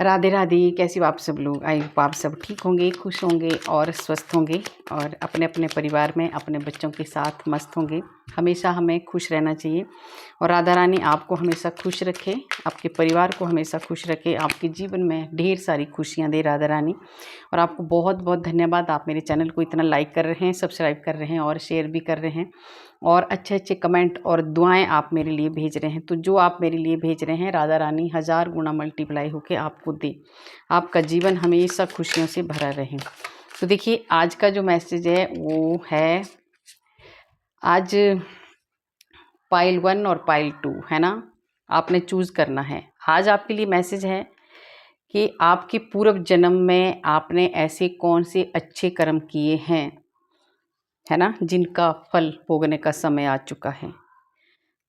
राधे राधे। कैसे हो आप सब लोग? आई होप आप सब ठीक होंगे, खुश होंगे और स्वस्थ होंगे और अपने अपने परिवार में अपने बच्चों के साथ मस्त होंगे। हमेशा हमें खुश रहना चाहिए और राधा रानी आपको हमेशा खुश रखे, आपके परिवार को हमेशा खुश रखे, आपके जीवन में ढेर सारी खुशियाँ दे राधा रानी। और आपको बहुत बहुत धन्यवाद, आप मेरे चैनल को इतना लाइक कर रहे हैं, सब्सक्राइब कर रहे हैं और शेयर भी कर रहे हैं और अच्छे अच्छे कमेंट और दुआएं आप मेरे लिए भेज रहे हैं। तो जो आप मेरे लिए भेज रहे हैं राधा रानी 1000 गुना मल्टीप्लाई होके आपको दे, आपका जीवन हमेशा खुशियों से भरा रहे। तो देखिए आज का जो मैसेज है वो है, आज पाइल 1 और पाइल 2 है ना, आपने चूज़ करना है। आज आपके लिए मैसेज है कि आपके पूर्व जन्म में आपने ऐसे कौन से अच्छे कर्म किए हैं, है ना, जिनका फल भोगने का समय आ चुका है।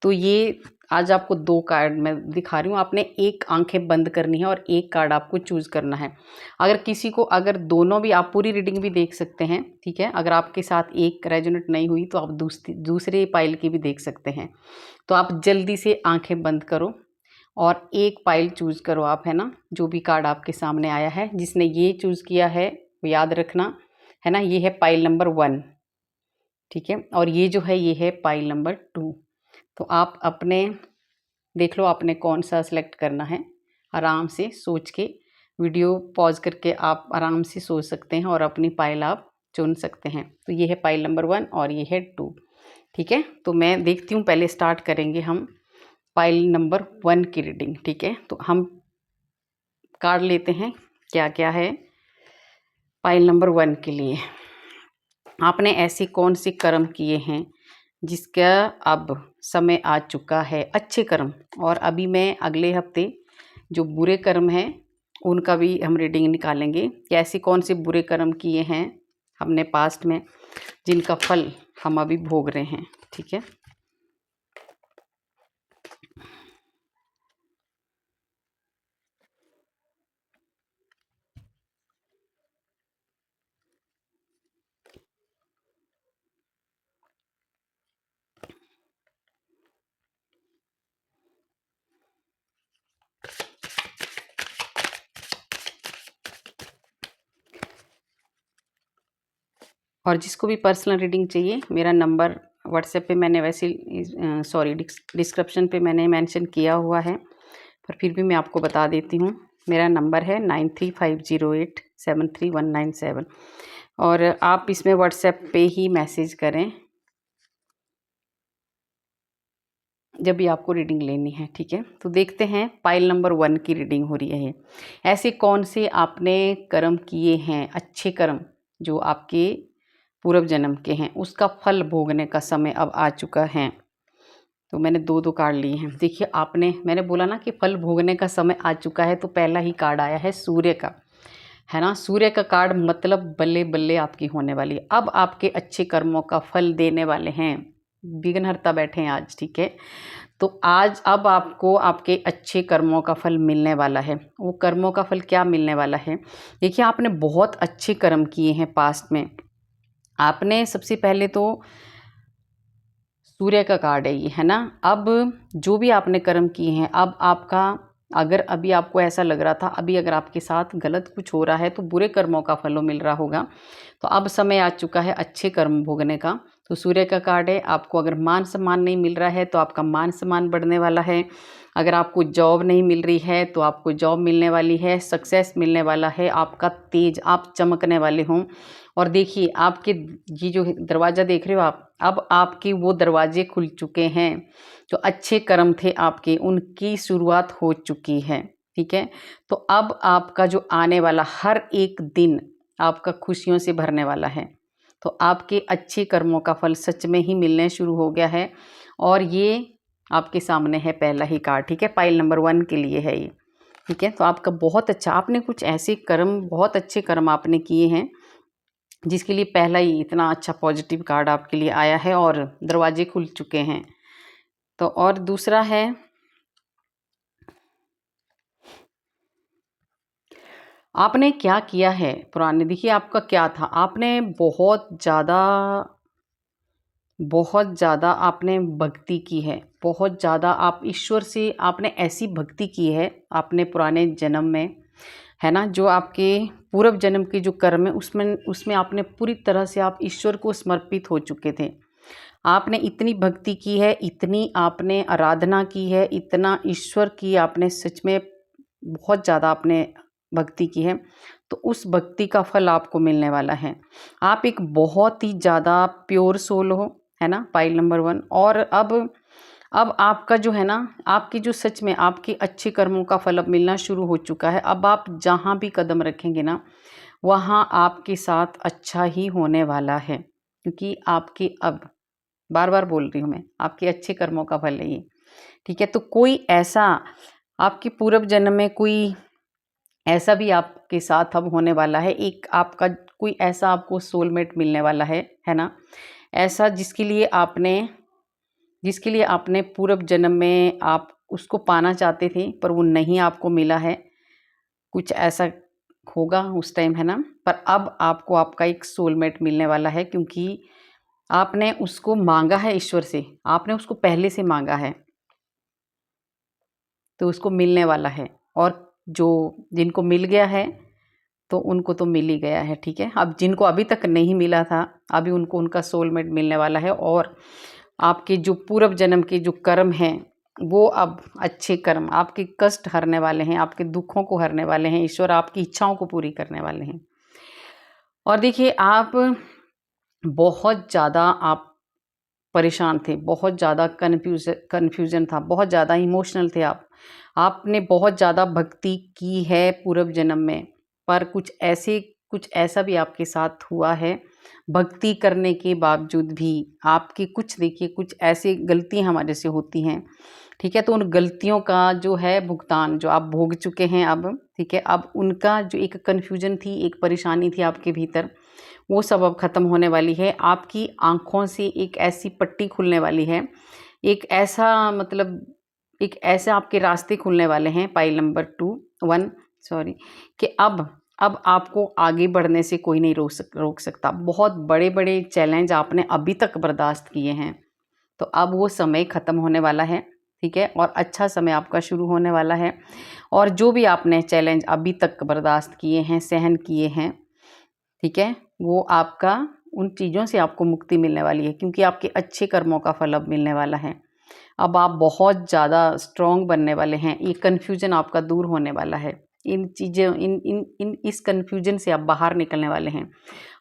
तो ये आज आपको 2 कार्ड मैं दिखा रही हूँ, आपने एक आंखें बंद करनी है और एक कार्ड आपको चूज़ करना है। अगर किसी को, अगर दोनों भी, आप पूरी रीडिंग भी देख सकते हैं, ठीक है। अगर आपके साथ एक रेजोनेट नहीं हुई तो आप दूसरे पाइल की भी देख सकते हैं। तो आप जल्दी से आंखें बंद करो और एक पाइल चूज़ करो आप, है ना। जो भी कार्ड आपके सामने आया है, जिसने ये चूज़ किया है वो याद रखना, है ना। ये है पाइल नंबर 1, ठीक है। और ये जो है ये है पाइल नंबर 2। तो आप अपने देख लो आपने कौन सा सेलेक्ट करना है। आराम से सोच के वीडियो पॉज करके आप आराम से सोच सकते हैं और अपनी पाइल आप चुन सकते हैं। तो ये है पाइल नंबर 1 और ये है 2, ठीक है। तो मैं देखती हूँ, पहले स्टार्ट करेंगे हम पाइल नंबर 1 की रीडिंग, ठीक है। तो हम कार्ड लेते हैं क्या क्या है पाइल नंबर 1 के लिए। आपने ऐसे कौन से कर्म किए हैं जिसका अब समय आ चुका है, अच्छे कर्म। और अभी मैं अगले हफ्ते जो बुरे कर्म हैं उनका भी हम रीडिंग निकालेंगे कि ऐसे कौन से बुरे कर्म किए हैं हमने पास्ट में, जिनका फल हम अभी भोग रहे हैं, ठीक है। और जिसको भी पर्सनल रीडिंग चाहिए, मेरा नंबर व्हाट्सएप पे मैंने वैसे डिस्क्रिप्शन पे मैंने मेंशन किया हुआ है, पर फिर भी मैं आपको बता देती हूँ। मेरा नंबर है 9350873197 और आप इसमें व्हाट्सएप पे ही मैसेज करें जब भी आपको रीडिंग लेनी है, ठीक है। तो देखते हैं पाइल नंबर 1 की रीडिंग हो रही है। ऐसे कौन से आपने कर्म किए हैं, अच्छे कर्म जो आपके पूर्व जन्म के हैं, उसका फल भोगने का समय अब आ चुका है। तो मैंने 2 कार्ड लिए हैं। देखिए आपने, मैंने बोला ना कि फल भोगने का समय आ चुका है, तो पहला ही कार्ड आया है सूर्य का, है ना। सूर्य का कार्ड मतलब बल्ले बल्ले आपकी होने वाली है। अब आपके अच्छे कर्मों का फल देने वाले हैं, विघ्नहर्ता बैठे हैं आज, ठीक है। तो आज अब आपको आपके अच्छे कर्मों का फल मिलने वाला है। वो कर्मों का फल क्या मिलने वाला है? देखिए आपने बहुत अच्छे कर्म किए हैं पास्ट में। आपने सबसे पहले तो सूर्य का कार्ड है ये, है ना। अब जो भी आपने कर्म किए हैं, अब आपका, अगर अभी आपको ऐसा लग रहा था अभी अगर आपके साथ गलत कुछ हो रहा है तो बुरे कर्मों का फल मिल रहा होगा, तो अब समय आ चुका है अच्छे कर्म भोगने का। तो सूर्य का कार्ड है, आपको अगर मान सम्मान नहीं मिल रहा है तो आपका मान सम्मान बढ़ने वाला है। अगर आपको जॉब नहीं मिल रही है तो आपको जॉब मिलने वाली है, सक्सेस मिलने वाला है, आपका तेज, आप चमकने वाले हों। और देखिए आपके ये जो दरवाज़ा देख रहे हो आप, अब आपके वो दरवाजे खुल चुके हैं जो अच्छे कर्म थे आपके, उनकी शुरुआत हो चुकी है, ठीक है। तो अब आपका जो आने वाला हर एक दिन आपका खुशियों से भरने वाला है। तो आपके अच्छे कर्मों का फल सच में ही मिलने शुरू हो गया है। और ये आपके सामने है पहला ही कार्ड, ठीक है। पाइल नंबर 1 के लिए है ये, ठीक है। तो आपका बहुत अच्छा, आपने कुछ ऐसे कर्म, बहुत अच्छे कर्म आपने किए हैं जिसके लिए पहला ही इतना अच्छा पॉजिटिव कार्ड आपके लिए आया है और दरवाजे खुल चुके हैं। तो और दूसरा है, आपने क्या किया है पुराने, देखिए आपका क्या था। आपने बहुत ज़्यादा आपने भक्ति की है, बहुत ज़्यादा आप ईश्वर से आपने ऐसी भक्ति की है आपने पुराने जन्म में, है ना, जो आपके पूर्व जन्म के जो कर्म है उसमें उसमें आपने पूरी तरह से आप ईश्वर को समर्पित हो चुके थे। आपने इतनी भक्ति की है, इतनी आपने आराधना की है, इतना ईश्वर की आपने सच में बहुत ज़्यादा आपने भक्ति की है, तो उस भक्ति का फल आपको मिलने वाला है। आप एक बहुत ही ज़्यादा प्योर सोल हो, है ना, पाइल नंबर 1। और अब आपका जो है ना, आपकी जो सच में आपके अच्छे कर्मों का फल अब मिलना शुरू हो चुका है। अब आप जहाँ भी कदम रखेंगे ना, वहाँ आपके साथ अच्छा ही होने वाला है, क्योंकि आपके अब बार बार बोल रही हूँ मैं, आपके अच्छे कर्मों का फल है ये, ठीक है। तो कोई ऐसा आपके पूर्व जन्म में कोई ऐसा भी आपके साथ अब होने वाला है, एक आपका कोई ऐसा आपको सोलमेट मिलने वाला है ना, ऐसा जिसके लिए आपने पूर्व जन्म में आप उसको पाना चाहते थे पर वो नहीं आपको मिला है। कुछ ऐसा होगा उस टाइम, है ना। पर अब आपको आपका एक सोलमेट मिलने वाला है, क्योंकि आपने उसको मांगा है ईश्वर से, आपने उसको पहले से मांगा है, तो उसको मिलने वाला है। और जो जिनको मिल गया है तो उनको तो मिल ही गया है, ठीक है। अब जिनको अभी तक नहीं मिला था, अभी उनको उनका सोलमेट मिलने वाला है। और आपके जो पूर्व जन्म के जो कर्म हैं, वो अब अच्छे कर्म आपके कष्ट हरने वाले हैं, आपके दुखों को हरने वाले हैं। ईश्वर आपकी इच्छाओं को पूरी करने वाले हैं। और देखिए, आप बहुत ज़्यादा आप परेशान थे, बहुत ज़्यादा कन्फ्यूज़न था, बहुत ज़्यादा इमोशनल थे आप। आपने बहुत ज़्यादा भक्ति की है पूर्व जन्म में, पर कुछ ऐसा भी आपके साथ हुआ है, भक्ति करने के बावजूद भी आपकी कुछ, देखिए, कुछ ऐसी गलतियाँ हमारे से होती हैं, ठीक है। तो उन गलतियों का जो है भुगतान जो आप भोग चुके हैं अब, ठीक है। अब उनका जो एक कन्फ्यूज़न थी, एक परेशानी थी आपके भीतर, वो सब अब ख़त्म होने वाली है। आपकी आँखों से एक ऐसी पट्टी खुलने वाली है, एक ऐसा मतलब एक ऐसे आपके रास्ते खुलने वाले हैं, पाइल नंबर 1 सॉरी, कि अब आपको आगे बढ़ने से कोई नहीं रोक सकता। बहुत बड़े-बड़े चैलेंज आपने अभी तक बर्दाश्त किए हैं, तो अब वो समय ख़त्म होने वाला है, ठीक है। और अच्छा समय आपका शुरू होने वाला है। और जो भी आपने चैलेंज अभी तक बर्दाश्त किए हैं, सहन किए हैं, ठीक है, वो आपका उन चीज़ों से आपको मुक्ति मिलने वाली है, क्योंकि आपके अच्छे कर्मों का फल अब मिलने वाला है। अब आप बहुत ज़्यादा स्ट्रॉन्ग बनने वाले हैं, ये कन्फ्यूज़न आपका दूर होने वाला है। इन चीज़ों इन इन इन इस कन्फ्यूज़न से आप बाहर निकलने वाले हैं।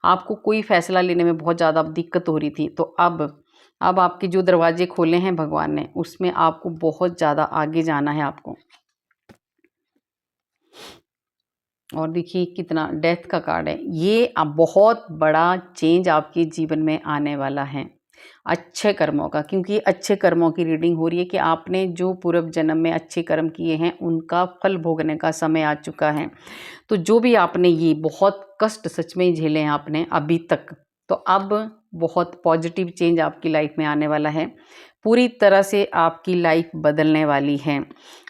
आपको कोई फ़ैसला लेने में बहुत ज़्यादा अब दिक्कत हो रही थी, तो अब आपके जो दरवाज़े खोले हैं भगवान ने, उसमें आपको बहुत ज़्यादा आगे जाना है आपको। और देखिए कितना डेथ का कार्ड है, ये अब बहुत बड़ा चेंज आपके जीवन में आने वाला है अच्छे कर्मों का, क्योंकि अच्छे कर्मों की रीडिंग हो रही है कि आपने जो पूर्व जन्म में अच्छे कर्म किए हैं उनका फल भोगने का समय आ चुका है। तो जो भी आपने ये बहुत कष्ट सच में झेले हैं आपने अभी तक, तो अब बहुत पॉजिटिव चेंज आपकी लाइफ में आने वाला है। पूरी तरह से आपकी लाइफ बदलने वाली है।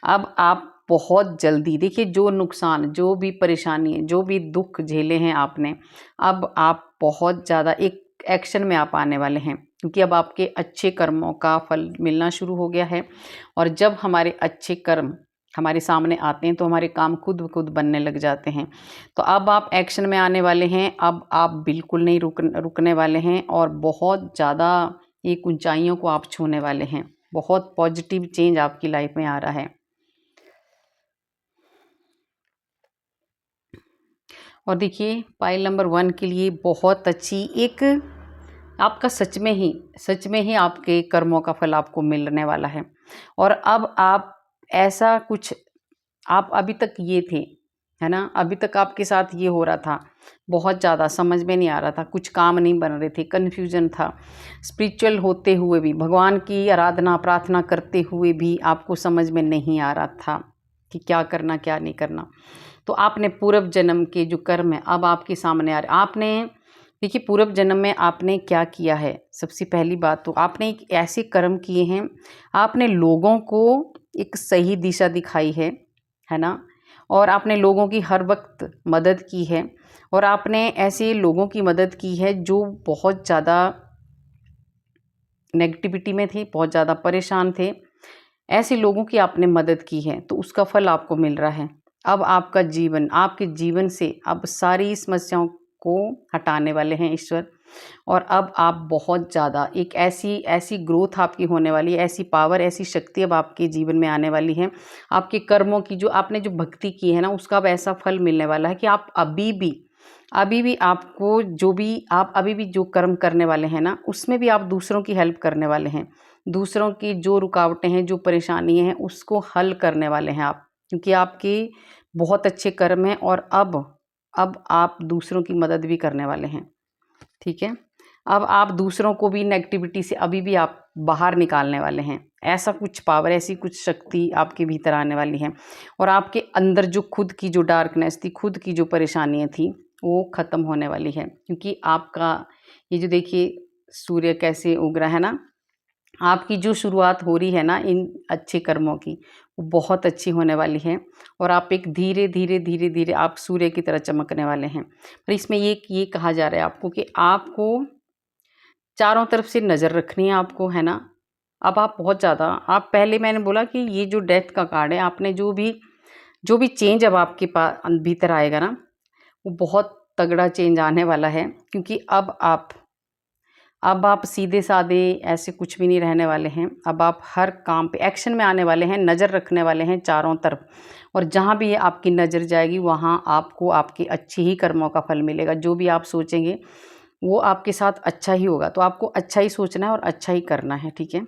अब आप बहुत जल्दी, देखिए, जो नुकसान, जो भी परेशानी, जो भी दुख झेले हैं आपने, अब आप बहुत ज़्यादा एक एक्शन में आप आने वाले हैं, क्योंकि अब आपके अच्छे कर्मों का फल मिलना शुरू हो गया है। और जब हमारे अच्छे कर्म हमारे सामने आते हैं तो हमारे काम खुद ब खुद बनने लग जाते हैं। तो अब आप एक्शन में आने वाले हैं, अब आप बिल्कुल नहीं रुकने वाले हैं, और बहुत ज़्यादा एक ऊंचाइयों को आप छूने वाले हैं। बहुत पॉजिटिव चेंज आपकी लाइफ में आ रहा है। और देखिए, पाइल नंबर 1 के लिए बहुत अच्छी एक आपका सच में ही आपके कर्मों का फल आपको मिलने वाला है। और अब आप ऐसा कुछ, आप अभी तक ये थे, है ना, अभी तक आपके साथ ये हो रहा था, बहुत ज़्यादा समझ में नहीं आ रहा था, कुछ काम नहीं बन रहे थे, कन्फ्यूजन था। स्पिरिचुअल होते हुए भी, भगवान की आराधना प्रार्थना करते हुए भी आपको समझ में नहीं आ रहा था कि क्या करना क्या नहीं करना। तो आपने पूर्व जन्म के जो कर्म है अब आपके सामने आ रहे। आपने देखिए, पूर्व जन्म में आपने क्या किया है, सबसे पहली बात तो आपने एक ऐसे कर्म किए हैं, आपने लोगों को एक सही दिशा दिखाई है ना। और आपने लोगों की हर वक्त मदद की है, और आपने ऐसे लोगों की मदद की है जो बहुत ज़्यादा नेगेटिविटी में थे, बहुत ज़्यादा परेशान थे। ऐसे लोगों की आपने मदद की है, तो उसका फल आपको मिल रहा है। अब आपका जीवन, आपके जीवन से अब सारी समस्याओं को हटाने वाले हैं ईश्वर। और अब आप बहुत ज़्यादा एक ऐसी ऐसी ग्रोथ आपकी होने वाली है, ऐसी पावर, ऐसी शक्ति अब आपके जीवन में आने वाली है। आपके कर्मों की, जो आपने जो भक्ति की है ना, उसका अब ऐसा फल मिलने वाला है कि आप अभी भी आपको जो भी आप अभी भी जो कर्म करने वाले हैं ना, उसमें भी आप दूसरों की हेल्प करने वाले हैं। दूसरों की जो रुकावटें हैं, जो परेशानियाँ हैं, उसको हल करने वाले हैं आप, क्योंकि आपके बहुत अच्छे कर्म हैं। और अब आप दूसरों की मदद भी करने वाले हैं, ठीक है। अब आप दूसरों को भी नेगेटिविटी से अभी भी आप बाहर निकालने वाले हैं। ऐसा कुछ पावर, ऐसी कुछ शक्ति आपके भीतर आने वाली है। और आपके अंदर जो खुद की जो डार्कनेस थी, खुद की जो परेशानियाँ थी, वो ख़त्म होने वाली है। क्योंकि आपका ये जो देखिए सूर्य कैसे उग रहा है ना, आपकी जो शुरुआत हो रही है ना इन अच्छे कर्मों की, वो बहुत अच्छी होने वाली है। और आप एक धीरे धीरे धीरे धीरे आप सूर्य की तरह चमकने वाले हैं। पर इसमें ये कहा जा रहा है आपको कि आपको चारों तरफ से नज़र रखनी है आपको, है ना। अब आप बहुत ज़्यादा, आप पहले मैंने बोला कि ये जो डेथ का कार्ड है, आपने जो भी चेंज अब आपके भीतर आएगा ना, वो बहुत तगड़ा चेंज आने वाला है। क्योंकि अब आप सीधे-साधे ऐसे कुछ भी नहीं रहने वाले हैं। अब आप हर काम पे एक्शन में आने वाले हैं, नज़र रखने वाले हैं चारों तरफ। और जहाँ भी आपकी नज़र जाएगी, वहाँ आपको आपके अच्छे ही कर्मों का फल मिलेगा। जो भी आप सोचेंगे, वो आपके साथ अच्छा ही होगा। तो आपको अच्छा ही सोचना है और अच्छा ही करना है, ठीक है।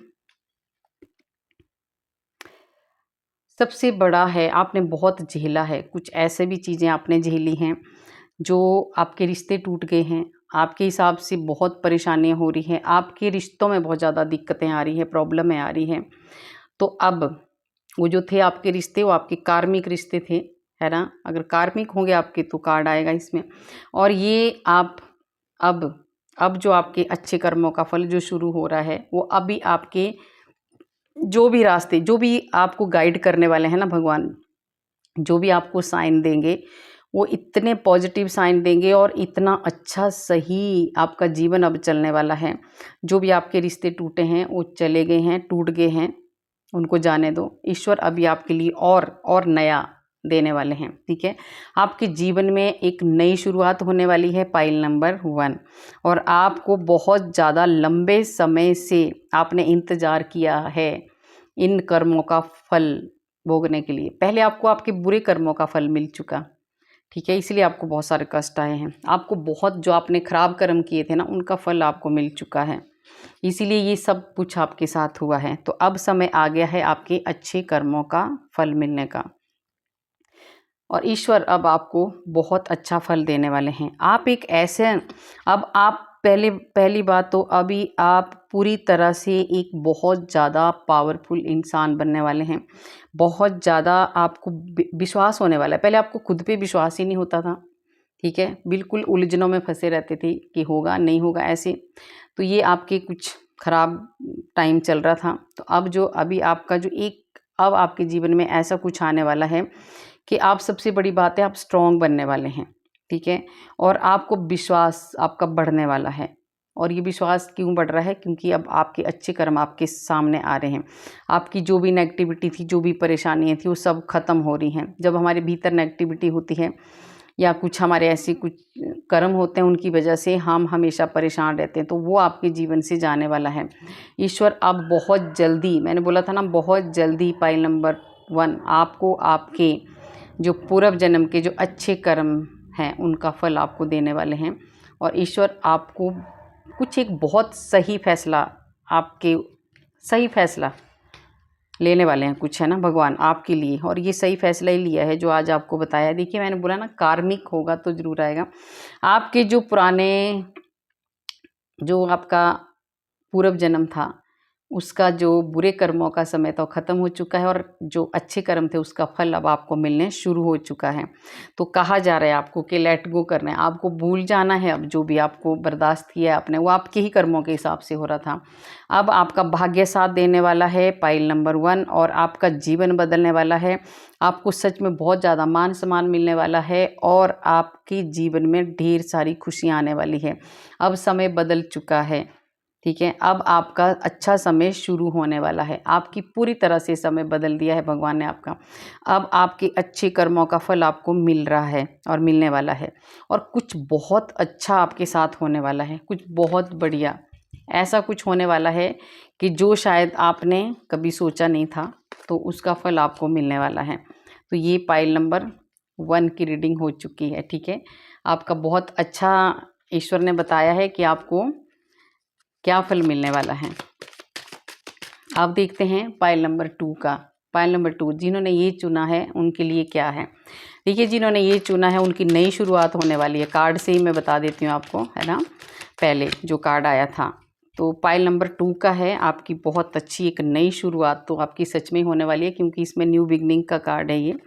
सबसे बड़ा है, आपने बहुत झेला है, कुछ ऐसे भी चीज़ें आपने झेली हैं, जो आपके रिश्ते टूट गए हैं, आपके हिसाब से बहुत परेशानियाँ हो रही हैं, आपके रिश्तों में बहुत ज़्यादा दिक्कतें आ रही हैं, प्रॉब्लमें आ रही हैं। तो अब वो जो थे आपके रिश्ते, वो आपके कार्मिक रिश्ते थे, है ना? अगर कार्मिक होंगे आपके तो कार्ड आएगा इसमें। और ये आप अब अब जो आपके अच्छे कर्मों का फल जो शुरू हो रहा है, वो अभी आपके जो भी रास्ते, जो भी आपको गाइड करने वाले हैं ना भगवान, जो भी आपको साइन देंगे, वो इतने पॉजिटिव साइन देंगे और इतना अच्छा सही आपका जीवन अब चलने वाला है। जो भी आपके रिश्ते टूटे हैं, वो चले गए हैं, टूट गए हैं, उनको जाने दो। ईश्वर अभी आपके लिए और नया देने वाले हैं, ठीक है। आपके जीवन में एक नई शुरुआत होने वाली है, पाइल नंबर 1। और आपको बहुत ज़्यादा लंबे समय से आपने इंतज़ार किया है इन कर्मों का फल भोगने के लिए। पहले आपको आपके बुरे कर्मों का फल मिल चुका, ठीक है, इसलिए आपको बहुत सारे कष्ट आए हैं। आपको बहुत, जो आपने खराब कर्म किए थे ना, उनका फल आपको मिल चुका है, इसीलिए ये सब कुछ आपके साथ हुआ है। तो अब समय आ गया है आपके अच्छे कर्मों का फल मिलने का। और ईश्वर अब आपको बहुत अच्छा फल देने वाले हैं। आप एक ऐसे, अब आप पहली बात तो अभी आप पूरी तरह से एक बहुत ज़्यादा पावरफुल इंसान बनने वाले हैं। बहुत ज़्यादा आपको विश्वास होने वाला है। पहले आपको खुद पे विश्वास ही नहीं होता था, ठीक है। बिल्कुल उलझनों में फंसे रहते थे कि होगा नहीं होगा ऐसे। तो ये आपके कुछ खराब टाइम चल रहा था। तो अब जो अभी आपका जो एक अब आपके जीवन में ऐसा कुछ आने वाला है कि आप, सबसे बड़ी बात है, आप स्ट्रॉन्ग बनने वाले हैं, ठीक है। और आपको विश्वास आपका बढ़ने वाला है। और ये विश्वास क्यों बढ़ रहा है? क्योंकि अब आपके अच्छे कर्म आपके सामने आ रहे हैं। आपकी जो भी नेगेटिविटी थी, जो भी परेशानियाँ थी, वो सब ख़त्म हो रही हैं। जब हमारे भीतर नेगेटिविटी होती है या कुछ हमारे ऐसे कुछ कर्म होते हैं, उनकी वजह से हम हमेशा परेशान रहते हैं, तो वो आपके जीवन से जाने वाला है। ईश्वर अब बहुत जल्दी, मैंने बोला था ना, बहुत जल्दी पाइल नंबर 1 आपको आपके जो पूर्व जन्म के जो अच्छे कर्म हैं, उनका फल आपको देने वाले हैं। और ईश्वर आपको कुछ एक बहुत सही फैसला, आपके सही फैसला लेने वाले हैं कुछ, है ना, भगवान आपके लिए। और ये सही फैसला ही लिया है जो आज आपको बताया। देखिए, मैंने बोला ना, कार्मिक होगा तो ज़रूर आएगा। आपके जो पुराने, जो आपका पूर्व जन्म था, उसका जो बुरे कर्मों का समय था, वो ख़त्म हो चुका है। और जो अच्छे कर्म थे, उसका फल अब आपको मिलने शुरू हो चुका है। तो कहा जा रहा है आपको कि लेट गो करना है, आपको भूल जाना है। अब जो भी आपको बर्दाश्त किया है आपने, वो आपके ही कर्मों के हिसाब से हो रहा था। अब आपका भाग्य साथ देने वाला है, पाइल नंबर 1, और आपका जीवन बदलने वाला है। आपको सच में बहुत ज़्यादा मान सम्मान मिलने वाला है और आपके जीवन में ढेर सारी खुशियाँ आने वाली है। अब समय बदल चुका है, ठीक है, अब आपका अच्छा समय शुरू होने वाला है। आपकी पूरी तरह से समय बदल दिया है भगवान ने आपका। अब आपके अच्छे कर्मों का फल आपको मिल रहा है और मिलने वाला है, और कुछ बहुत अच्छा आपके साथ होने वाला है, कुछ बहुत बढ़िया। ऐसा कुछ होने वाला है कि जो शायद आपने कभी सोचा नहीं था, तो उसका फल आपको मिलने वाला है। तो ये पाइल नंबर 1 की रीडिंग हो चुकी है। ठीक है, आपका बहुत अच्छा ईश्वर ने बताया है कि आपको क्या फल मिलने वाला है। आप देखते हैं पाइल नंबर 2 का। पाइल नंबर 2, जिन्होंने ये चुना है उनके लिए क्या है। देखिए, जिन्होंने ये चुना है उनकी नई शुरुआत होने वाली है। कार्ड से ही मैं बता देती हूँ आपको, है ना, पहले जो कार्ड आया था। तो पाइल नंबर 2 का है, आपकी बहुत अच्छी एक नई शुरुआत तो आपकी सच में होने वाली है, क्योंकि इसमें न्यू बिगनिंग का कार्ड है ये।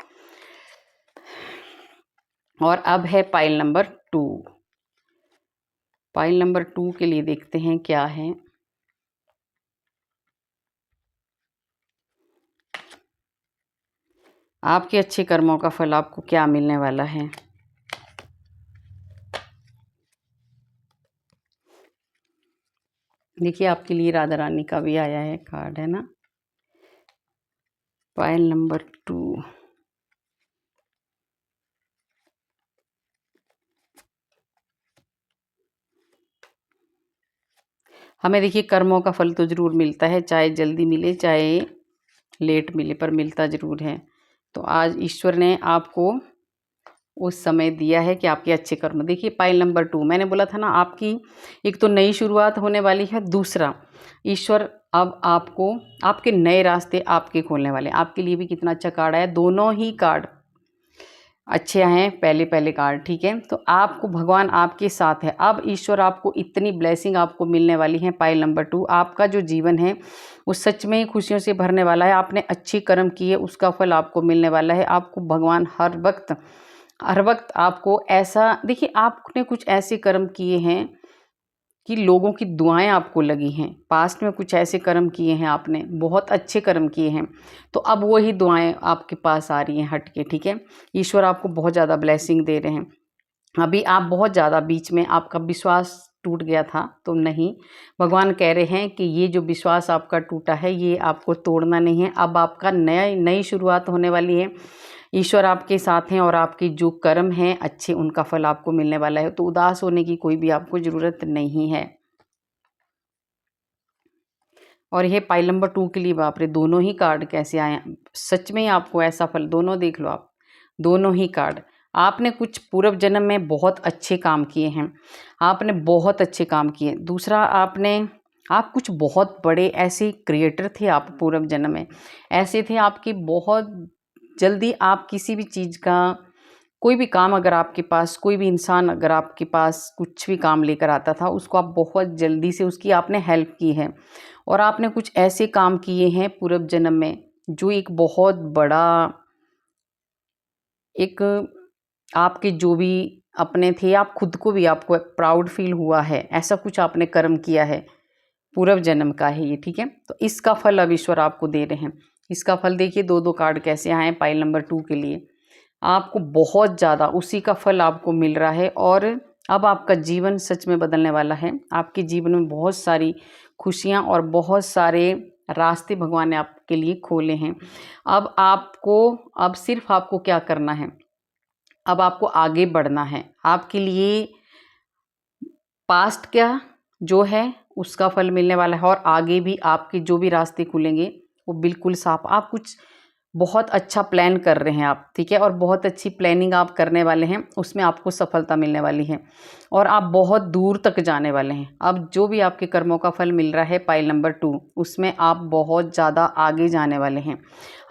और अब है पाइल नंबर 2। पाइल नंबर 2 के लिए देखते हैं क्या है। आपके अच्छे कर्मों का फल आपको क्या मिलने वाला है। देखिए, आपके लिए राधा रानी का भी आया है कार्ड, है ना। पाइल नंबर 2, हमें देखिए कर्मों का फल तो ज़रूर मिलता है, चाहे जल्दी मिले चाहे लेट मिले, पर मिलता ज़रूर है। तो आज ईश्वर ने आपको उस समय दिया है कि आपके अच्छे कर्म। देखिए, पाइल नंबर 2, मैंने बोला था ना, आपकी एक तो नई शुरुआत होने वाली है, दूसरा ईश्वर अब आपको आपके नए रास्ते आपके खोलने वाले हैं। आपके लिए भी कितना अच्छा कार्ड आया, दोनों ही कार्ड अच्छे हैं, पहले पहले कार्ड। ठीक है, तो आपको भगवान आपके साथ है। अब ईश्वर आपको इतनी ब्लेसिंग आपको मिलने वाली है। पाइल नंबर 2, आपका जो जीवन है वो सच में ही खुशियों से भरने वाला है। आपने अच्छे कर्म किए, उसका फल आपको मिलने वाला है। आपको भगवान हर वक्त आपको ऐसा, देखिए, आपने कुछ ऐसे कर्म किए हैं कि लोगों की दुआएं आपको लगी हैं। पास्ट में कुछ ऐसे कर्म किए हैं आपने, बहुत अच्छे कर्म किए हैं, तो अब वही दुआएं आपके पास आ रही हैं हट के। ठीक है, ईश्वर आपको बहुत ज़्यादा ब्लेसिंग दे रहे हैं। अभी आप बहुत ज़्यादा बीच में आपका विश्वास टूट गया था, तो नहीं, भगवान कह रहे हैं कि ये जो विश्वास आपका टूटा है ये आपको तोड़ना नहीं है। अब आपका नई शुरुआत होने वाली है। ईश्वर आपके साथ हैं और आपके जो कर्म हैं अच्छे, उनका फल आपको मिलने वाला है। तो उदास होने की कोई भी आपको ज़रूरत नहीं है। और ये पाइल नंबर 2 के लिए बाप रे, दोनों ही कार्ड कैसे आए हैं। सच में ही आपको ऐसा फल, दोनों देख लो आप, दोनों ही कार्ड। आपने कुछ पूर्व जन्म में बहुत अच्छे काम किए हैं, आपने बहुत अच्छे काम किए। दूसरा, आप कुछ बहुत बड़े ऐसे क्रिएटर थे, आप पूर्व जन्म में ऐसे थे। आपकी बहुत जल्दी आप किसी भी चीज़ का, कोई भी काम अगर आपके पास, कोई भी इंसान अगर आपके पास कुछ भी काम लेकर आता था, उसको आप बहुत जल्दी से उसकी आपने हेल्प की है। और आपने कुछ ऐसे काम किए हैं पूर्व जन्म में जो एक बहुत बड़ा, एक आपके जो भी अपने थे, आप खुद को भी आपको प्राउड फील हुआ है, ऐसा कुछ आपने कर्म किया है, पूर्व जन्म का है ये। ठीक है, तो इसका फल अब ईश्वर आपको दे रहे हैं। इसका फल देखिए, दो दो कार्ड कैसे आए हैं पाइल नंबर 2 के लिए। आपको बहुत ज़्यादा उसी का फल आपको मिल रहा है, और अब आपका जीवन सच में बदलने वाला है। आपके जीवन में बहुत सारी खुशियाँ और बहुत सारे रास्ते भगवान ने आपके लिए खोले हैं। अब सिर्फ आपको क्या करना है, अब आपको आगे बढ़ना है। आपके लिए पास्ट क्या जो है उसका फल मिलने वाला है, और आगे भी आपके जो भी रास्ते खुलेंगे वो बिल्कुल साफ। आप कुछ बहुत अच्छा प्लान कर रहे हैं आप, ठीक है, और बहुत अच्छी प्लानिंग आप करने वाले हैं, उसमें आपको सफलता मिलने वाली है, और आप बहुत दूर तक जाने वाले हैं। अब जो भी आपके कर्मों का फल मिल रहा है पाइल नंबर 2, उसमें आप बहुत ज़्यादा आगे जाने वाले हैं।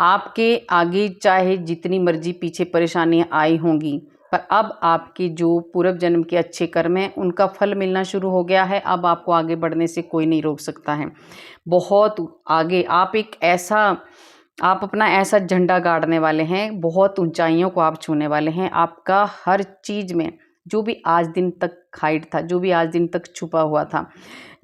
आपके आगे चाहे जितनी मर्जी पीछे परेशानियाँ आई होंगी, पर अब आपके जो पूर्व जन्म के अच्छे कर्म हैं उनका फल मिलना शुरू हो गया है। अब आपको आगे बढ़ने से कोई नहीं रोक सकता है। बहुत आगे आप अपना ऐसा झंडा गाड़ने वाले हैं, बहुत ऊंचाइयों को आप छूने वाले हैं। आपका हर चीज़ में जो भी आज दिन तक हाइड था, जो भी आज दिन तक छुपा हुआ था,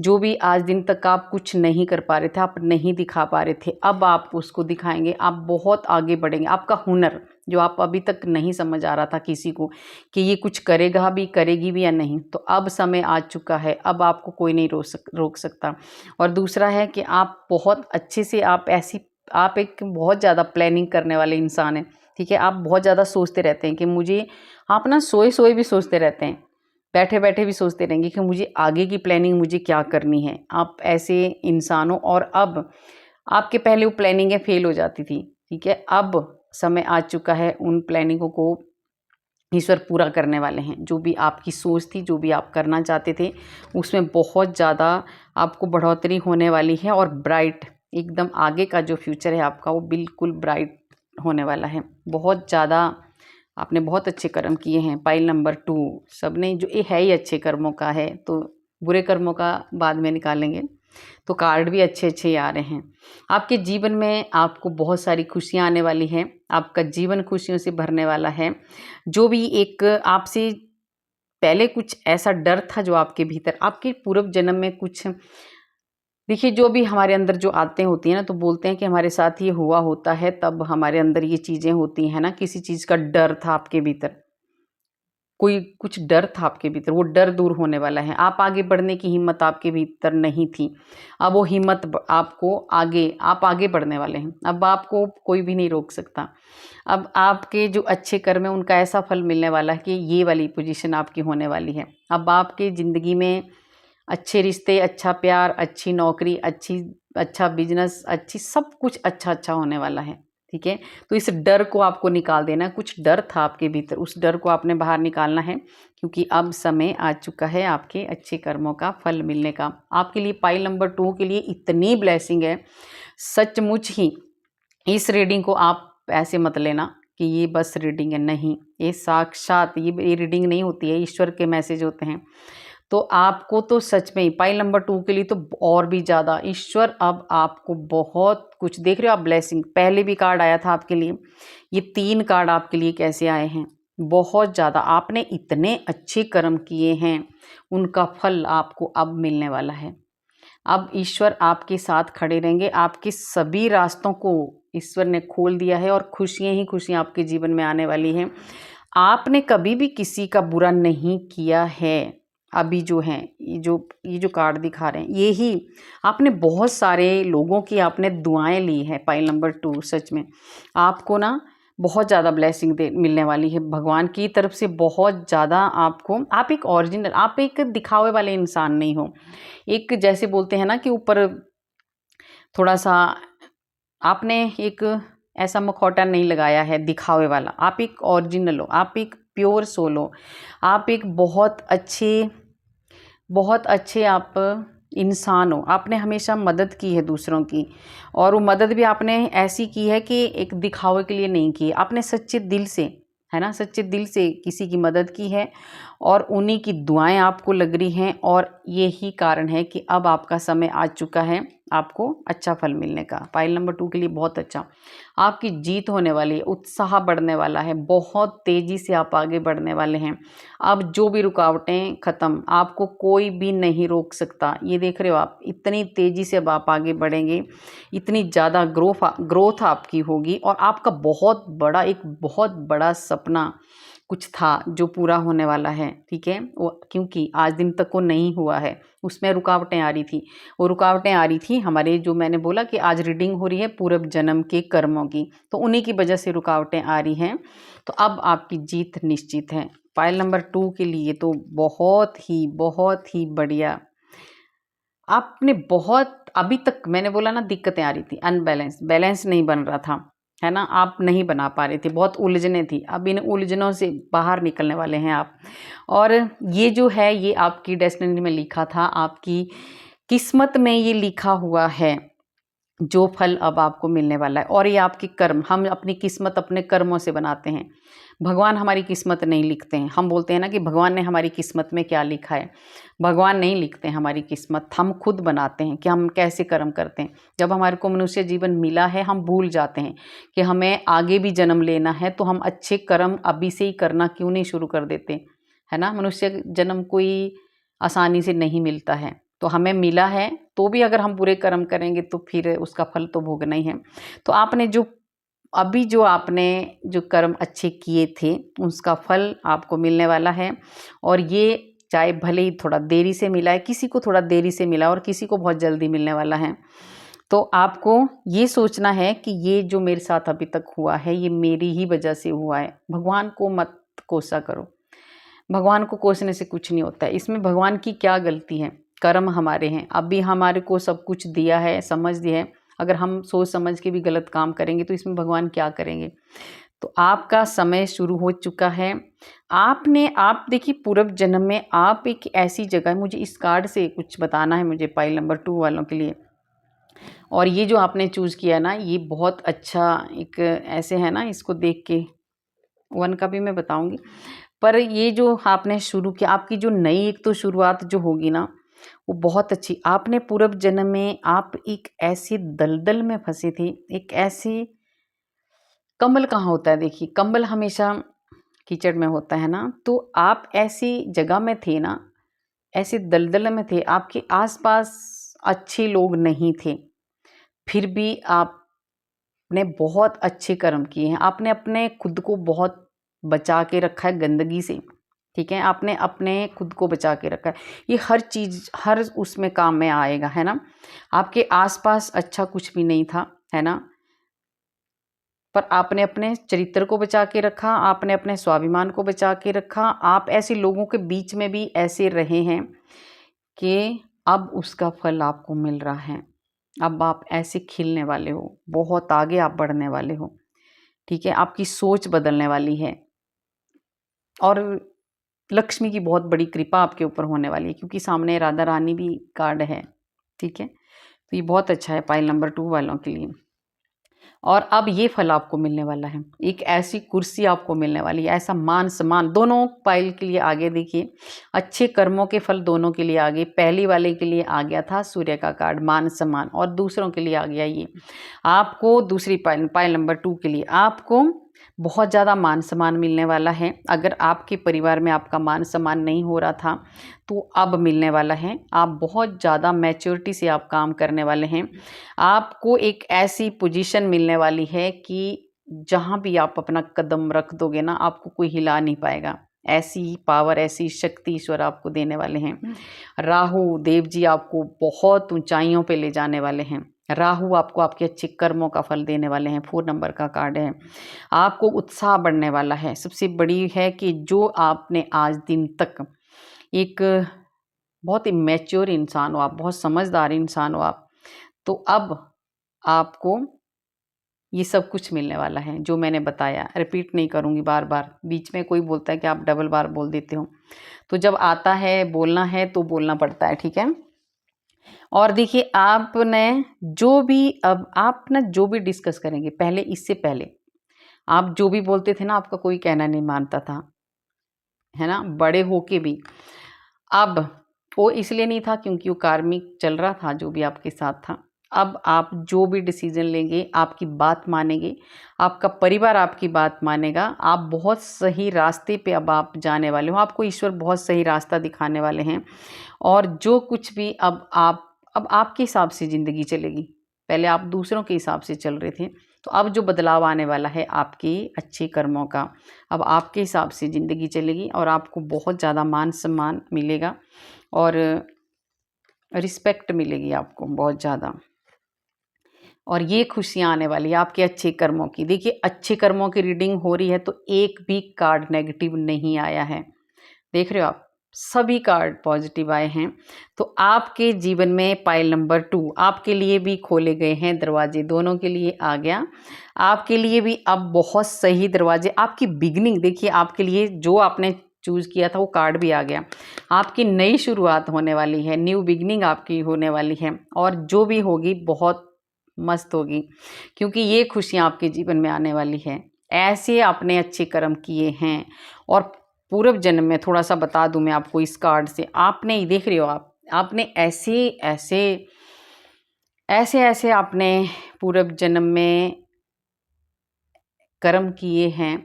जो भी आज दिन तक आप कुछ नहीं कर पा रहे थे, आप नहीं दिखा पा रहे थे, अब आप उसको दिखाएंगे। आप बहुत आगे बढ़ेंगे। आपका हुनर, जो आप अभी तक नहीं समझ आ रहा था किसी को कि ये कुछ करेगा भी, करेगी भी या नहीं, तो अब समय आ चुका है, अब आपको कोई नहीं रोक सकता। और दूसरा है कि आप बहुत अच्छे से आप एक बहुत ज़्यादा प्लानिंग करने वाले इंसान हैं, ठीक है। आप बहुत ज़्यादा सोचते रहते हैं कि मुझे, आप ना सोए सोए भी सोचते रहते हैं, बैठे बैठे भी सोचते रहेंगे कि मुझे आगे की प्लानिंग मुझे क्या करनी है। आप ऐसे इंसान हो, और अब आपके पहले वो प्लानिंगें फेल हो जाती थी, ठीक है। अब समय आ चुका है, उन प्लानिंगों को ईश्वर पूरा करने वाले हैं। जो भी आपकी सोच थी, जो भी आप करना चाहते थे, उसमें बहुत ज़्यादा आपको बढ़ोतरी होने वाली है, और ब्राइट एकदम आगे का जो फ्यूचर है आपका, वो बिल्कुल ब्राइट होने वाला है। बहुत ज़्यादा आपने बहुत अच्छे कर्म किए हैं। पाइल नंबर 2 सबने, जो ये है ही अच्छे कर्मों का है, तो बुरे कर्मों का बाद में निकालेंगे। तो कार्ड भी अच्छे अच्छे आ रहे हैं। आपके जीवन में आपको बहुत सारी खुशियाँ आने वाली हैं, आपका जीवन खुशियों से भरने वाला है। जो भी एक आपसे पहले कुछ ऐसा डर था जो आपके भीतर, आपके पूर्व जन्म में कुछ, देखिए जो भी हमारे अंदर जो आते होती हैं ना, तो बोलते हैं कि हमारे साथ ये हुआ होता है, तब हमारे अंदर ये चीज़ें होती हैं ना, किसी चीज़ का डर था आपके भीतर, कोई कुछ डर था आपके भीतर, वो डर दूर होने वाला है। आप आगे बढ़ने की हिम्मत आपके भीतर नहीं थी, अब वो हिम्मत आपको आप आगे बढ़ने वाले हैं। अब आपको कोई भी नहीं रोक सकता। अब आपके जो अच्छे कर्म हैं उनका ऐसा फल मिलने वाला है कि ये वाली पोजीशन आपकी होने वाली है। अब आपकी ज़िंदगी में अच्छे रिश्ते, अच्छा प्यार, अच्छी नौकरी, अच्छा बिजनेस, अच्छी सब कुछ अच्छा होने वाला है, ठीक है। तो इस डर को आपको निकाल देना है। कुछ डर था आपके भीतर, उस डर को आपने बाहर निकालना है, क्योंकि अब समय आ चुका है आपके अच्छे कर्मों का फल मिलने का। आपके लिए पाइल नंबर 2 के लिए इतनी ब्लेसिंग है, सचमुच ही। इस रीडिंग को आप ऐसे मत लेना कि ये बस रीडिंग है, नहीं, ये साक्षात ये रीडिंग नहीं होती है, ईश्वर के मैसेज होते हैं। तो आपको तो सच में ही पाइल नंबर 2 के लिए तो और भी ज़्यादा ईश्वर अब आपको बहुत कुछ, देख रहे हो आप, ब्लेसिंग। पहले भी कार्ड आया था आपके लिए, ये 3 कार्ड आपके लिए कैसे आए हैं, बहुत ज़्यादा आपने इतने अच्छे कर्म किए हैं, उनका फल आपको अब मिलने वाला है। अब ईश्वर आपके साथ खड़े रहेंगे, आपके सभी रास्तों को ईश्वर ने खोल दिया है, और खुशियाँ ही खुशियाँ आपके जीवन में आने वाली हैं। आपने कभी भी किसी का बुरा नहीं किया है। अभी जो हैं, ये जो कार्ड दिखा रहे हैं, ये ही आपने बहुत सारे लोगों की आपने दुआएं ली है। पाइल नंबर 2, सच में आपको ना बहुत ज़्यादा ब्लेसिंग दे मिलने वाली है भगवान की तरफ से, बहुत ज़्यादा आपको। आप एक ओरिजिनल, आप एक दिखावे वाले इंसान नहीं हो। एक जैसे बोलते हैं ना कि ऊपर थोड़ा सा आपने एक ऐसा मुखौटा नहीं लगाया है दिखावे वाला, आप एक ओरिजिनल हो, आप एक प्योर सोल हो, आप एक बहुत अच्छे आप इंसान हो। आपने हमेशा मदद की है दूसरों की, और वो मदद भी आपने ऐसी की है कि एक दिखावे के लिए नहीं की, आपने सच्चे दिल से, है ना, सच्चे दिल से किसी की मदद की है, और उन्हीं की दुआएं आपको लग रही हैं। और यही कारण है कि अब आपका समय आ चुका है आपको अच्छा फल मिलने का। पाइल नंबर 2 के लिए बहुत अच्छा, आपकी जीत होने वाली है, उत्साह बढ़ने वाला है, बहुत तेज़ी से आप आगे बढ़ने वाले हैं। अब जो भी रुकावटें ख़त्म, आपको कोई भी नहीं रोक सकता। ये देख रहे हो आप, इतनी तेज़ी से अब आप आगे बढ़ेंगे, इतनी ज़्यादा ग्रोथ आपकी होगी, और आपका बहुत बड़ा सपना कुछ था जो पूरा होने वाला है, ठीक है। वो क्योंकि आज दिन तक वो नहीं हुआ है, उसमें रुकावटें आ रही थी, वो रुकावटें आ रही थी हमारे, जो मैंने बोला कि आज रीडिंग हो रही है पूर्व जन्म के कर्मों की, तो उन्हीं की वजह से रुकावटें आ रही हैं। तो अब आपकी जीत निश्चित है। फाइल नंबर 2 के लिए तो बहुत ही बढ़िया। आपने बहुत, अभी तक मैंने बोला ना, दिक्कतें आ रही थी, बैलेंस नहीं बन रहा था, है ना, आप नहीं बना पा रहे थे, बहुत उलझने थी। अब इन उलझनों से बाहर निकलने वाले हैं आप। और ये जो है, ये आपकी डेस्टिनी में लिखा था, आपकी किस्मत में ये लिखा हुआ है, जो फल अब आपको मिलने वाला है। और ये आपके कर्म, हम अपनी किस्मत अपने कर्मों से बनाते हैं, भगवान हमारी किस्मत नहीं लिखते हैं। हम बोलते हैं ना कि भगवान ने हमारी किस्मत में क्या लिखा है, भगवान नहीं लिखते हैं हमारी किस्मत, हम खुद बनाते हैं कि हम कैसे कर्म करते हैं। जब हमारे को मनुष्य जीवन मिला है, हम भूल जाते हैं कि हमें आगे भी जन्म लेना है, तो हम अच्छे कर्म अभी से ही करना क्यों नहीं शुरू कर देते, है ना। मनुष्य जन्म कोई आसानी से नहीं मिलता है, तो हमें मिला है, तो भी अगर हम बुरे कर्म करेंगे तो फिर उसका फल तो भोगना ही है। तो आपने जो अभी जो आपने जो कर्म अच्छे किए थे उसका फल आपको मिलने वाला है। और ये चाहे भले ही थोड़ा देरी से मिला है, किसी को थोड़ा देरी से मिला और किसी को बहुत जल्दी मिलने वाला है। तो आपको ये सोचना है कि ये जो मेरे साथ अभी तक हुआ है ये मेरी ही वजह से हुआ है। भगवान को मत कोसा करो, भगवान को कोसने से कुछ नहीं होता है। इसमें भगवान की क्या गलती है, कर्म हमारे हैं। अभी हमारे को सब कुछ दिया है, समझ दिया है, अगर हम सोच समझ के भी गलत काम करेंगे तो इसमें भगवान क्या करेंगे। तो आपका समय शुरू हो चुका है। आप देखिए पूर्व जन्म में आप एक ऐसी जगह, मुझे इस कार्ड से कुछ बताना है मुझे पाइल नंबर 2 वालों के लिए। और ये जो आपने चूज़ किया ना ये बहुत अच्छा एक ऐसे है ना, इसको देख के 1 का भी मैं बताऊंगी। पर ये जो आपने शुरू किया, आपकी जो नई एक तो शुरुआत जो होगी ना वो बहुत अच्छी। आपने पूर्व जन्म में आप एक ऐसी दलदल में फंसे थे, एक ऐसी, कमल कहाँ होता है देखिए, कमल हमेशा कीचड़ में होता है ना, तो आप ऐसी जगह में थे ना, ऐसे दलदल में थे, आपके आसपास अच्छे लोग नहीं थे, फिर भी आपने बहुत अच्छे कर्म किए हैं। आपने अपने खुद को बहुत बचा के रखा है गंदगी से, ठीक है, आपने अपने खुद को बचा के रखा है। ये हर चीज़ हर उसमें काम में आएगा, है ना। आपके आसपास अच्छा कुछ भी नहीं था, है ना, पर आपने अपने चरित्र को बचा के रखा, आपने अपने स्वाभिमान को बचा के रखा। आप ऐसे लोगों के बीच में भी ऐसे रहे हैं कि अब उसका फल आपको मिल रहा है। अब आप ऐसे खिलने वाले हो, बहुत आगे आप बढ़ने वाले हो, ठीक है, आपकी सोच बदलने वाली है। और लक्ष्मी की बहुत बड़ी कृपा आपके ऊपर होने वाली है, क्योंकि सामने राधा रानी भी कार्ड है, ठीक है। तो ये बहुत अच्छा है पाइल नंबर 2 वालों के लिए। और अब ये फल आपको मिलने वाला है, एक ऐसी कुर्सी आपको मिलने वाली है, ऐसा मान सम्मान दोनों पाइल के लिए आगे देखिए, अच्छे कर्मों के फल दोनों के लिए आगे। पहली वाले के लिए आ गया था सूर्य का कार्ड मान सम्मान, और दूसरों के लिए आ गया ये आपको दूसरी पाइल, पाइल नंबर 2 के लिए आपको बहुत ज़्यादा मान सम्मान मिलने वाला है। अगर आपके परिवार में आपका मान सम्मान नहीं हो रहा था तो अब मिलने वाला है। आप बहुत ज़्यादा मैच्योरिटी से आप काम करने वाले हैं। आपको एक ऐसी पोजीशन मिलने वाली है कि जहाँ भी आप अपना कदम रख दोगे ना आपको कोई हिला नहीं पाएगा। ऐसी पावर, ऐसी शक्ति ईश्वर आपको देने वाले हैं। राहु देव जी आपको बहुत ऊंचाइयों पे ले जाने वाले हैं। राहु आपको आपके अच्छे कर्मों का फल देने वाले हैं। 4 नंबर का कार्ड है। आपको उत्साह बढ़ने वाला है। सबसे बड़ी है कि जो आपने आज दिन तक एक बहुत ही मैच्योर इंसान हो आप, बहुत समझदार इंसान हो आप, तो अब आपको ये सब कुछ मिलने वाला है जो मैंने बताया। रिपीट नहीं करूँगी बार बार, बीच में कोई बोलता है कि आप डबल बार बोल देते हो, तो जब आता है बोलना है तो बोलना पड़ता है, ठीक है। और देखिए आपने जो भी, अब आप ना जो भी डिस्कस करेंगे, पहले इससे पहले आप जो भी बोलते थे ना आपका कोई कहना नहीं मानता था, है ना, बड़े होके भी। अब वो इसलिए नहीं था क्योंकि वो कार्मिक चल रहा था जो भी आपके साथ था। अब आप जो भी डिसीजन लेंगे आपकी बात मानेंगे, आपका परिवार आपकी बात मानेगा। आप बहुत सही रास्ते पे अब आप जाने वाले हो, आपको ईश्वर बहुत सही रास्ता दिखाने वाले हैं। और जो कुछ भी अब आपके हिसाब से ज़िंदगी चलेगी। पहले आप दूसरों के हिसाब से चल रहे थे, तो अब जो बदलाव आने वाला है आपके अच्छे कर्मों का, अब आपके हिसाब से ज़िंदगी चलेगी और आपको बहुत ज़्यादा मान सम्मान मिलेगा और रिस्पेक्ट मिलेगी आपको बहुत ज़्यादा। और ये खुशियाँ आने वाली है आपके अच्छे कर्मों की। देखिए अच्छे कर्मों की रीडिंग हो रही है तो एक भी कार्ड नेगेटिव नहीं आया है, देख रहे हो आप, सभी कार्ड पॉजिटिव आए हैं। तो आपके जीवन में पाइल नंबर 2 आपके लिए भी खोले गए हैं दरवाजे, दोनों के लिए आ गया। आपके लिए भी अब बहुत सही दरवाजे, आपकी बिगनिंग देखिए, आपके लिए जो आपने चूज़ किया था वो कार्ड भी आ गया। आपकी नई शुरुआत होने वाली है, न्यू बिगनिंग आपकी होने वाली है, और जो भी होगी बहुत मस्त होगी, क्योंकि ये खुशियाँ आपके जीवन में आने वाली है। ऐसे आपने अच्छे कर्म किए हैं। और पूर्व जन्म में थोड़ा सा बता दूं मैं आपको इस कार्ड से, आपने ये देख रहे हो आपने ऐसे ऐसे ऐसे ऐसे आपने पूर्व जन्म में कर्म किए हैं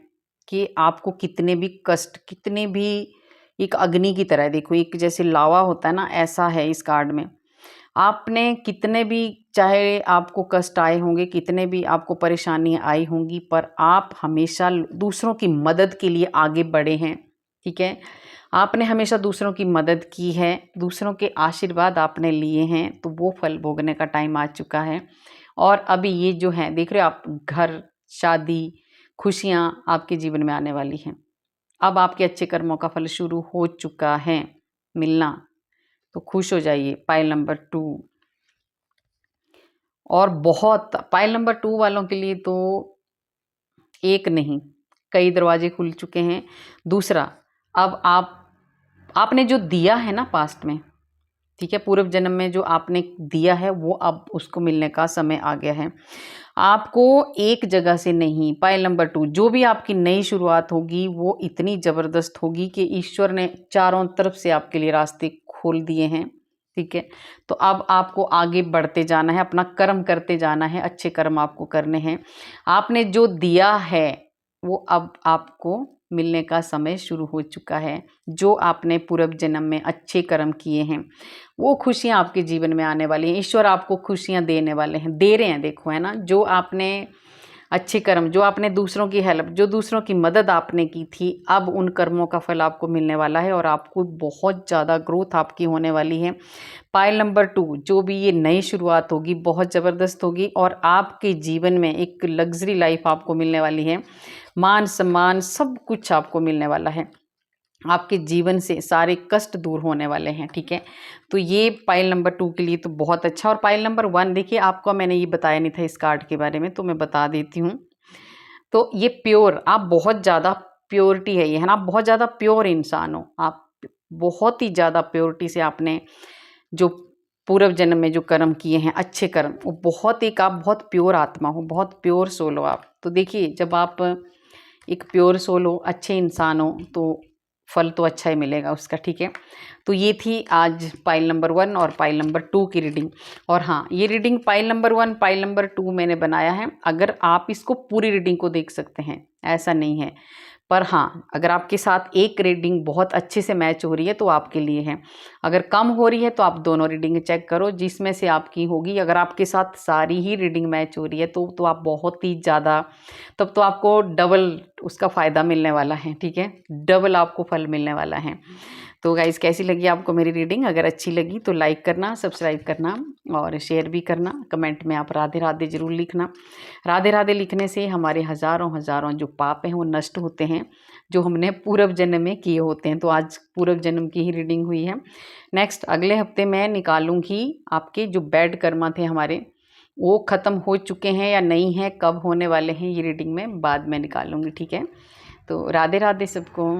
कि आपको कितने भी कष्ट, कितने भी, एक अग्नि की तरह देखो, एक जैसे लावा होता है ना, ऐसा है इस कार्ड में। आपने कितने भी, चाहे आपको कष्ट आए होंगे, कितने भी आपको परेशानियाँ आई होंगी, पर आप हमेशा दूसरों की मदद के लिए आगे बढ़े हैं, ठीक है। आपने हमेशा दूसरों की मदद की है, दूसरों के आशीर्वाद आपने लिए हैं, तो वो फल भोगने का टाइम आ चुका है। और अभी ये जो है देख रहे हो आप, घर, शादी, खुशियाँ आपके जीवन में आने वाली हैं। अब आपके अच्छे कर्मों का फल शुरू हो चुका है मिलना, तो खुश हो जाइए। पाइल नंबर 2, और बहुत पाइल नंबर 2 वालों के लिए तो एक नहीं, कई दरवाजे खुल चुके हैं। दूसरा, अब आपने जो दिया है ना पास्ट में, ठीक है, पूर्व जन्म में जो आपने दिया है वो अब उसको मिलने का समय आ गया है। आपको एक जगह से नहीं, पाइल नंबर 2, जो भी आपकी नई शुरुआत होगी वो इतनी ज़बरदस्त होगी कि ईश्वर ने चारों तरफ से आपके लिए रास्ते खोल दिए हैं, ठीक है। तो अब आपको आगे बढ़ते जाना है, अपना कर्म करते जाना है, अच्छे कर्म आपको करने हैं। आपने जो दिया है वो अब आपको मिलने का समय शुरू हो चुका है। जो आपने पूर्व जन्म में अच्छे कर्म किए हैं वो खुशियाँ आपके जीवन में आने वाली हैं। ईश्वर आपको खुशियाँ देने वाले हैं, दे रहे हैं, देखो है ना। जो आपने अच्छे कर्म, जो आपने दूसरों की हेल्प, जो दूसरों की मदद आपने की थी, अब उन कर्मों का फल आपको मिलने वाला है और आपको बहुत ज़्यादा ग्रोथ आपकी होने वाली है। पाइल नंबर 2, जो भी ये नई शुरुआत होगी बहुत ज़बरदस्त होगी और आपके जीवन में एक लग्ज़री लाइफ आपको मिलने वाली है। मान सम्मान सब कुछ आपको मिलने वाला है। आपके जीवन से सारे कष्ट दूर होने वाले हैं, ठीक है। तो ये पाइल नंबर 2 के लिए तो बहुत अच्छा। और पाइल नंबर 1 देखिए, आपको मैंने ये बताया नहीं था इस कार्ड के बारे में, तो मैं बता देती हूँ। तो ये प्योर, आप बहुत ज़्यादा प्योरिटी है ये, है ना। आप बहुत ज़्यादा प्योर इंसान हो, आप बहुत ही ज़्यादा प्योरिटी से आपने जो पूर्व जन्म में जो कर्म किए हैं, अच्छे कर्म, वो बहुत एक, आप बहुत प्योर आत्मा हो, बहुत प्योर सोल हो आप। तो देखिए, जब आप एक प्योर सोल हो, अच्छे इंसान हो, तो फल तो अच्छा ही मिलेगा उसका, ठीक है। तो ये थी आज पाइल नंबर 1 और पाइल नंबर 2 की रीडिंग। और हाँ, ये reading pile number 1, pile number 2 मैंने बनाया है। अगर आप इसको पूरी रीडिंग को देख सकते हैं, ऐसा नहीं है, पर हाँ, अगर आपके साथ एक रीडिंग बहुत अच्छे से मैच हो रही है तो आपके लिए है। अगर कम हो रही है तो आप दोनों रीडिंग चेक करो जिसमें से आपकी होगी। अगर आपके साथ सारी ही रीडिंग मैच हो रही है तो आप बहुत ही ज़्यादा, तब तो आपको डबल उसका फ़ायदा मिलने वाला है, ठीक है, डबल आपको फल मिलने वाला है। तो गाइज़, कैसी लगी आपको मेरी रीडिंग? अगर अच्छी लगी तो लाइक करना, सब्सक्राइब करना और शेयर भी करना। कमेंट में आप राधे राधे ज़रूर लिखना। राधे राधे लिखने से हमारे हज़ारों हज़ारों जो पाप हैं वो नष्ट होते हैं, जो हमने पूर्व जन्म में किए होते हैं। तो आज पूर्व जन्म की ही रीडिंग हुई है। नेक्स्ट अगले हफ्ते मैं निकालूंगी आपके जो बैड कर्मा थे हमारे, वो ख़त्म हो चुके हैं या नहीं हैं, कब होने वाले हैं, ये रीडिंग में बाद में निकालूंगी, ठीक है। तो राधे राधे सबको।